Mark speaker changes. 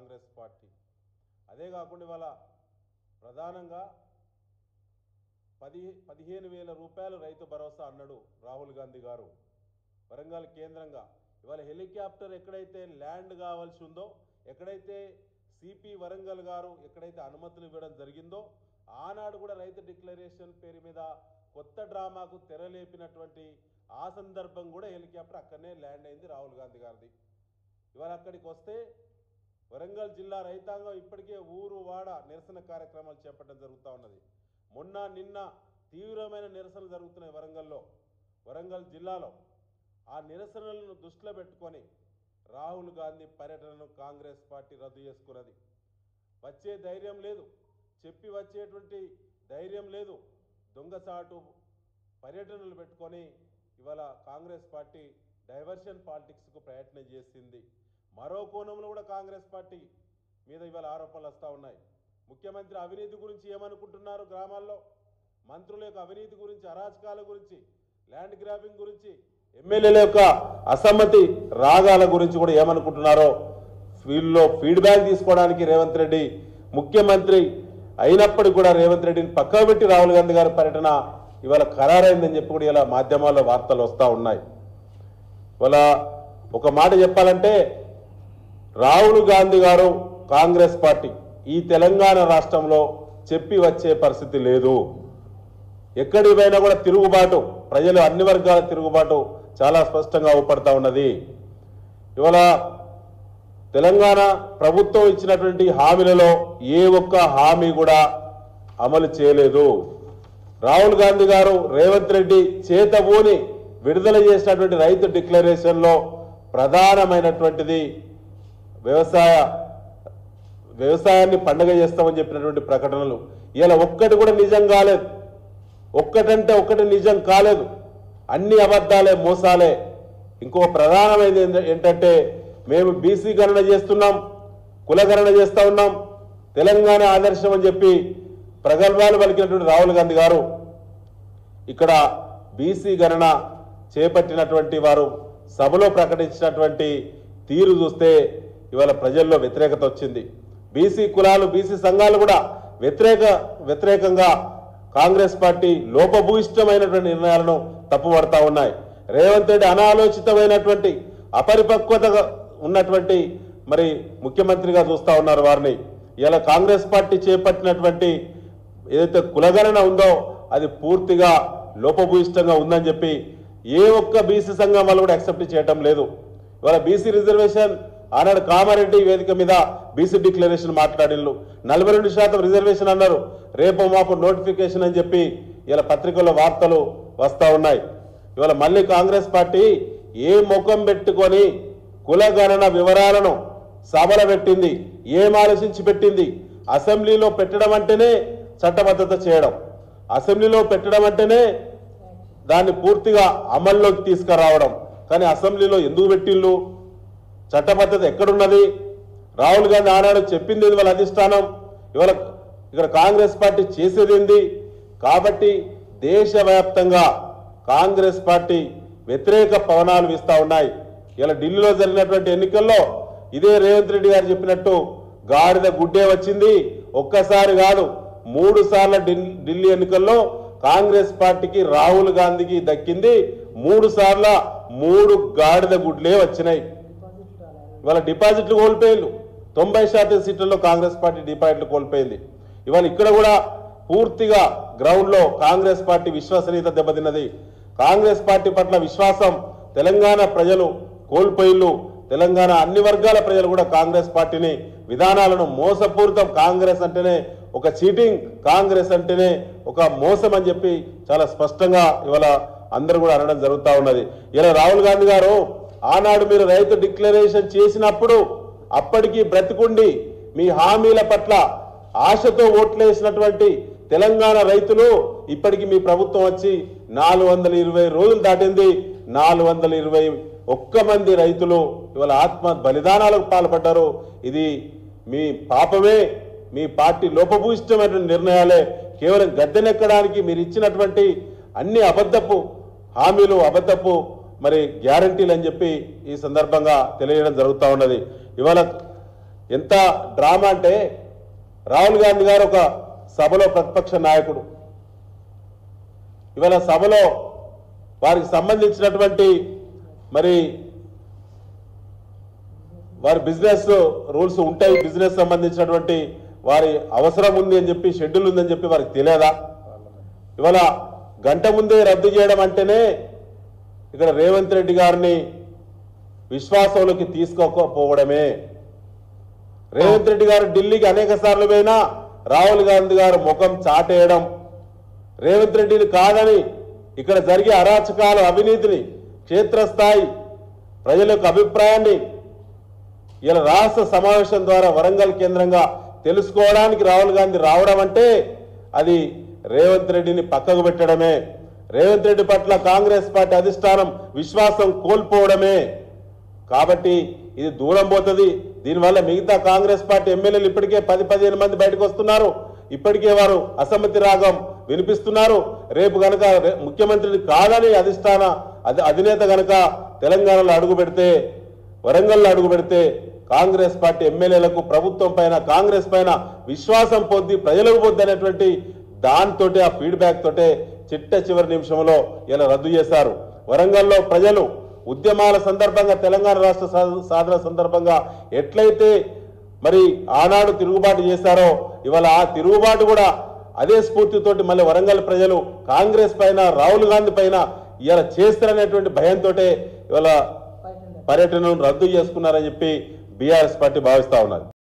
Speaker 1: Congress party. అదే కాకుండా ఇవాళ ప్రధానంగా 15,000 రూపాయలు రైతు భరోసా అన్నాడు రాహుల్ గాంధీ గారు వరంగల్ కేంద్రంగా. ఇవాళ హెలికాప్టర్ ఎక్కడైతే ల్యాండ్ కావాల్సి ఉందో, ఎక్కడైతే సిపి వరంగల్ గారు ఎక్కడైతే అనుమతులు ఇవ్వడం జరిగిందో, ఆనాడు కూడా రైతు డిక్లరేషన్ పేరు మీద కొత్త డ్రామాకు తెరలేపినటువంటి ఆ సందర్భం కూడా హెలికాప్టర్ అక్కడనే ల్యాండ్ అయింది రాహుల్ గాంధీ గారిది. ఇవాళ అక్కడికి వస్తే వరంగల్ జిల్లా రైతాంగం ఇప్పటికే ఊరు వాడ నిరసన కార్యక్రమాలు చేపట్టడం జరుగుతూ ఉన్నది. మొన్న నిన్న తీవ్రమైన నిరసనలు జరుగుతున్నాయి వరంగల్ జిల్లాలో. ఆ నిరసనలను దృష్టిలో పెట్టుకొని రాహుల్ గాంధీ పర్యటనను కాంగ్రెస్ పార్టీ రద్దు చేసుకున్నది. వచ్చే ధైర్యం లేదు, చెప్పి వచ్చేటువంటి ధైర్యం లేదు. దొంగసాటు పర్యటనలు పెట్టుకొని ఇవాళ కాంగ్రెస్ పార్టీ డైవర్షన్ పాలిటిక్స్కు ప్రయత్నం చేసింది. మరో కోణంలో కూడా కాంగ్రెస్ పార్టీ మీద ఇవాళ ఆరోపణలు వస్తూ ఉన్నాయి. ముఖ్యమంత్రి అవినీతి గురించి ఏమనుకుంటున్నారు, గ్రామాల్లో మంత్రుల యొక్క అవినీతి గురించి, అరాచకాల గురించి, ల్యాండ్ గ్రాబింగ్ గురించి, ఎమ్మెల్యేల యొక్క అసమ్మతి రాగాల గురించి కూడా ఏమనుకుంటున్నారో వీళ్ళలో ఫీడ్బ్యాక్ తీసుకోవడానికి రేవంత్ రెడ్డి ముఖ్యమంత్రి అయినప్పటికీ కూడా రేవంత్ రెడ్డిని పక్కకు పెట్టి రాహుల్ గాంధీ గారి పర్యటన ఇవాళ ఖరారైందని చెప్పి కూడా ఇలా మాధ్యమాల్లో వార్తలు వస్తూ ఉన్నాయి. ఇవాళ ఒక మాట చెప్పాలంటే రాహుల్ గాంధీ గారు కాంగ్రెస్ పార్టీ ఈ తెలంగాణ రాష్ట్రంలో చెప్పి వచ్చే పరిస్థితి లేదు. ఎక్కడికి పోయినా కూడా తిరుగుబాటు, ప్రజలు అన్ని వర్గాల తిరుగుబాటు చాలా స్పష్టంగా ఊపడతా ఉన్నది. ఇవాళ తెలంగాణ ప్రభుత్వం ఇచ్చినటువంటి హామీలలో ఏ ఒక్క హామీ కూడా అమలు చేయలేదు. రాహుల్ గాంధీ గారు రేవంత్ రెడ్డి చేతబూని విడుదల చేసినటువంటి రైతు డిక్లరేషన్లో ప్రధానమైనటువంటిది వ్యవసాయాన్ని పండుగ చేస్తామని చెప్పినటువంటి ప్రకటనలు ఇలా ఒక్కటి కూడా నిజం కాలేదు. ఒక్కటంటే ఒక్కటి నిజం కాలేదు, అన్ని అబద్ధాలే, మోసాలే. ఇంకో ప్రధానమైనది ఏంటంటే మేము బీసీ గణన చేస్తున్నాం, కులగణన చేస్తూ ఉన్నాం, తెలంగాణ ఆదర్శం అని చెప్పి ప్రగల్భాలు పలికినటువంటి రాహుల్ గాంధీ గారు ఇక్కడ బీసీ గణన చేపట్టినటువంటి వారు సభలో ప్రకటించినటువంటి తీరు చూస్తే ఇవాళ ప్రజల్లో వ్యతిరేకత వచ్చింది. బీసీ కులాలు, బీసీ సంఘాలు కూడా వ్యతిరేకంగా కాంగ్రెస్ పార్టీ లోపభూయిష్టమైనటువంటి నిర్ణయాలను తప్పుపడతా ఉన్నాయి. రేవంత్ రెడ్డి అనాలోచితమైనటువంటి అపరిపక్వతగా ఉన్నటువంటి మరి ముఖ్యమంత్రిగా చూస్తూ ఉన్నారు వారిని. ఇలా కాంగ్రెస్ పార్టీ చేపట్టినటువంటి ఏదైతే కులగణన ఉందో అది పూర్తిగా లోపభూయిష్టంగా ఉందని చెప్పి ఏ ఒక్క బీసీ సంఘం వాళ్ళు కూడా యాక్సెప్ట్ చేయటం లేదు. ఇవాళ బీసీ రిజర్వేషన్ ఆనాడు కామారెడ్డి వేదిక మీద బీసీ డిక్లరేషన్ మాట్లాడిళ్ళు, 42% రిజర్వేషన్ అన్నారు, రేపు మాపు నోటిఫికేషన్ అని చెప్పి ఇలా పత్రికల్లో వార్తలు వస్తూ ఉన్నాయి. ఇవాళ మళ్ళీ కాంగ్రెస్ పార్టీ ఏ ముఖం పెట్టుకొని కులగణన వివరాలను సభలో పెట్టింది, ఏం ఆలోచించి పెట్టింది? అసెంబ్లీలో పెట్టడం అంటేనే చట్టబద్ధత చేయడం, అసెంబ్లీలో పెట్టడం అంటేనే దాన్ని పూర్తిగా అమల్లోకి తీసుకురావడం. కానీ అసెంబ్లీలో ఎందుకు పెట్టిళ్ళు? చట్టబద్ధత ఎక్కడున్నది? రాహుల్ గాంధీ ఆనాడు చెప్పింది వాళ్ళ అధిష్టానం, ఇవాళ ఇక్కడ కాంగ్రెస్ పార్టీ చేసేది ఏంది? కాబట్టి దేశవ్యాప్తంగా కాంగ్రెస్ పార్టీ వ్యతిరేక పవనాలు వీస్తూ ఉన్నాయి. ఇలా ఢిల్లీలో జరిగినటువంటి ఎన్నికల్లో ఇదే రేవంత్ రెడ్డి గారు చెప్పినట్టు గాడిద గుడ్డే వచ్చింది. ఒక్కసారి కాదు, 3 సార్ల ఢిల్లీ ఎన్నికల్లో కాంగ్రెస్ పార్టీకి రాహుల్ గాంధీకి దక్కింది 3 సార్ల 3 గాడిద గుడ్లే వచ్చినాయి. ఇవాళ డిపాజిట్లు కోల్పోయింది, 90% సీట్లలో కాంగ్రెస్ పార్టీ డిపాజిట్లు కోల్పోయింది. ఇవాళ ఇక్కడ కూడా పూర్తిగా గ్రౌండ్లో కాంగ్రెస్ పార్టీ విశ్వసనీయత దెబ్బతిన్నది. కాంగ్రెస్ పార్టీ పట్ల విశ్వాసం తెలంగాణ ప్రజలు కోల్పోయిళ్ళు. తెలంగాణ అన్ని వర్గాల ప్రజలు కూడా కాంగ్రెస్ పార్టీని విధానాలను మోసపూరితం, కాంగ్రెస్ అంటేనే ఒక చీటింగ్, కాంగ్రెస్ అంటేనే ఒక మోసం అని చెప్పి చాలా స్పష్టంగా ఇవాళ అందరూ కూడా అనడం జరుగుతూ ఉన్నది. ఇలా రాహుల్ గాంధీ గారు ఆనాడు మీరు రైతు డిక్లరేషన్ చేసినప్పుడు అప్పటికి బ్రతికుండి మీ హామీల పట్ల ఆశతో ఓట్లేసినటువంటి తెలంగాణ రైతులు ఇప్పటికి మీ ప్రభుత్వం వచ్చి 420 రోజులు దాటింది. 421 మంది రైతులు ఇవాళ ఆత్మ బలిదానాలకు పాల్పడ్డారు. ఇది మీ పాపమే, మీ పార్టీ లోపభూయిష్టమైన నిర్ణయాలే. కేవలం గద్దెనెక్కడానికి మీరు ఇచ్చినటువంటి అన్ని అబద్ధపు హామీలు, అబద్ధపు మరి గ్యారంటీలు అని చెప్పి ఈ సందర్భంగా తెలియడం జరుగుతూ ఉన్నది. ఇవాళ ఎంత డ్రామా అంటే రాహుల్ గాంధీ గారు ఒక సభలో ప్రతిపక్ష నాయకుడు, ఇవాళ సభలో వారికి సంబంధించినటువంటి మరి వారి బిజినెస్ రూల్స్ ఉంటాయి, బిజినెస్ సంబంధించినటువంటి వారి అవసరం ఉంది అని చెప్పి, షెడ్యూల్ ఉందని చెప్పి వారికి తెలియదా? ఇవాళ గంట ముందే రద్దు చేయడం అంటేనే ఇక్కడ రేవంత్ రెడ్డి గారిని విశ్వాసంలోకి తీసుకోకపోవడమే. రేవంత్ రెడ్డి గారు ఢిల్లీకి అనేక సార్లు పోయినా రాహుల్ గాంధీ గారు ముఖం చాటేయడం, రేవంత్ రెడ్డిని కాదని ఇక్కడ జరిగే అరాచకాలు, అవినీతిని క్షేత్రస్థాయి ప్రజల యొక్క అభిప్రాయాన్ని ఇలా రాష్ట్ర సమావేశం ద్వారా వరంగల్ కేంద్రంగా తెలుసుకోవడానికి రాహుల్ గాంధీ రావడం అంటే అది రేవంత్ రెడ్డిని పక్కకు పెట్టడమే, రేవంత్ రెడ్డి పట్ల కాంగ్రెస్ పార్టీ అధిష్టానం విశ్వాసం కోల్పోవడమే. కాబట్టి ఇది దూరం పోతుంది. దీనివల్ల మిగతా కాంగ్రెస్ పార్టీ ఎమ్మెల్యేలు ఇప్పటికే 10-15 మంది బయటకు వస్తున్నారు, ఇప్పటికే వారు అసమ్మతి రాగం వినిపిస్తున్నారు. రేపు గనక ముఖ్యమంత్రిని కాదని అధినేత గనక తెలంగాణలో అడుగు పెడితే, వరంగల్లో అడుగు పెడితే కాంగ్రెస్ పార్టీ ఎమ్మెల్యేలకు ప్రభుత్వం పైన, కాంగ్రెస్ పైన విశ్వాసం పొంది ప్రజలకు పొద్దు అనేటువంటి దాంతో, ఆ ఫీడ్బ్యాక్ తోటే చిట్ట చివరి నిమిషంలో ఇలా రద్దు చేశారు. వరంగల్లో ప్రజలు ఉద్యమాల సందర్భంగా, తెలంగాణ రాష్ట్ర సాధన సందర్భంగా ఎట్లయితే మరి ఆనాడు తిరుగుబాటు చేశారో, ఇవాళ ఆ తిరుగుబాటు కూడా అదే స్ఫూర్తితోటి మళ్ళీ వరంగల్ ప్రజలు కాంగ్రెస్ పైన, రాహుల్ గాంధీ పైన ఇలా చేస్తారనేటువంటి భయంతో ఇవాళ పర్యటనను రద్దు చేసుకున్నారని చెప్పి బీఆర్ఎస్ పార్టీ భావిస్తా ఉన్నది.